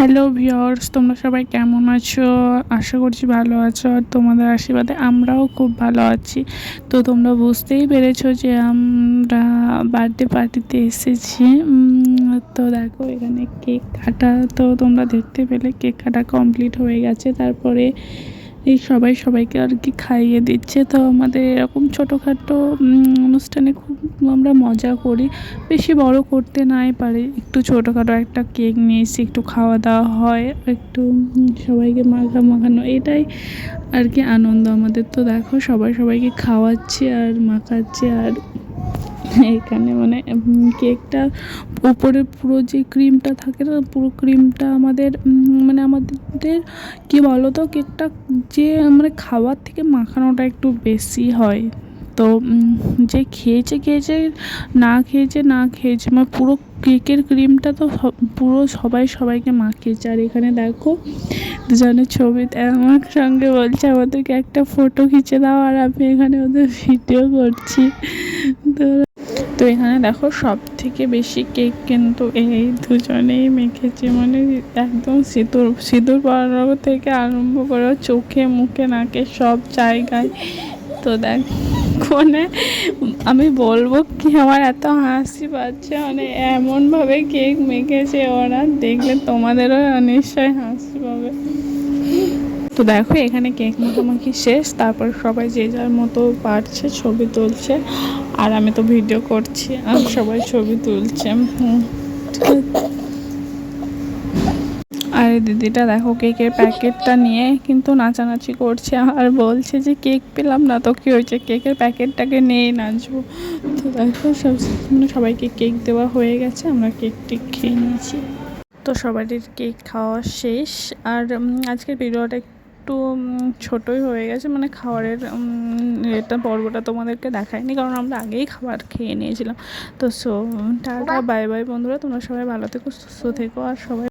Hello viewers, তোমরা সবাই কেমন আছো? আশা করছি ভালো আছো, আর তোমাদের আশীর্বাদে আমরাও খুব ভালো আছি। তো তোমরা বুঝতেই পেরেছো যে আমরা বার্থডে পার্টিতে এসেছি। তো দেখো এখানে কেক কাটা, তো তোমরা দেখতে পেলে কেক কাটা কমপ্লিট হয়ে গেছে। তারপরে এই সবাই সবাইকে আর কি খাইয়ে দিচ্ছে। তো আমাদের এরকম ছোটোখাটো অনুষ্ঠানে খুব আমরা মজা করি, বেশি বড় করতে নাই পারি, একটু ছোটোখাটো একটা কেক নিয়ে এসে একটু খাওয়া দাওয়া হয়, একটু সবাইকে মাখানো, এটাই আর কি আনন্দ আমাদের। তো দেখো সবাই সবাইকে খাওয়াচ্ছে আর মাখাচ্ছে। আর এখানে মানে কেকটা ওপরে পুরো যে ক্রিমটা থাকে না, পুরো ক্রিমটা আমাদের মানে আমাদের কি বলো তো, কেকটা যে মানে খাওয়ার থেকে মাখানোটা একটু বেশি হয়। তো যে খেয়েছে না খেয়েছে মানে পুরো কেকের ক্রিমটা তো পুরো সবাইকে মাখিয়েছে। আর এখানে দেখো দুজনের ছবিতে আমার সঙ্গে বলছে আমাদেরকে একটা ফটো খিঁচে দাও, আর আমি এখানে ওদের ভিডিও করছি। তো তো এখানে দেখো সব থেকে বেশি কেক কিন্তু এই দুজনেই মেখেছে, মানে একদম সিঁদুর পরানো থেকে আরম্ভ করে চোখে মুখে নাকে সব জায়গায়। তো দেখ মানে আমি বলবো কি, আমার এত হাসি পাচ্ছে, মানে এমনভাবে কেক মেখেছে ওরা, দেখলে তোমাদেরও নিশ্চয়ই হাসি পাবে। তো দেখো এখানে কেক মাখামাখি শেষ, তারপর সবাই যে যার মতো পারছে ছবি তুলছে, আর আমি তো ভিডিও করছি আর সবাই ছবি তুলছে। আর দিদিটা দেখো কেকের প্যাকেটটা নিয়ে কিন্তু নাচানাচি করছে, আর বলছে যে কেক পেলাম না তো কী হয়েছে, কেকের প্যাকেটটাকে নিয়েই নাচবো। তো দেখো সবাইকে কেক দেওয়া হয়ে গেছে, আমরা কেকটি খেয়ে নিয়েছি। তো সবারই কেক খাওয়া শেষ। আর আজকের ভিডিওটা একটু ছোটোই হয়ে গেছে, মানে খাবারের এটা পর্বটা তোমাদেরকে দেখায়নি, কারণ আমরা আগেই খাবার খেয়ে নিয়েছিলাম। তো টাটা বাই বাই বন্ধুরা, তোমরা সবাই ভালো থেকো, সুস্থ থেকো, আর সবাই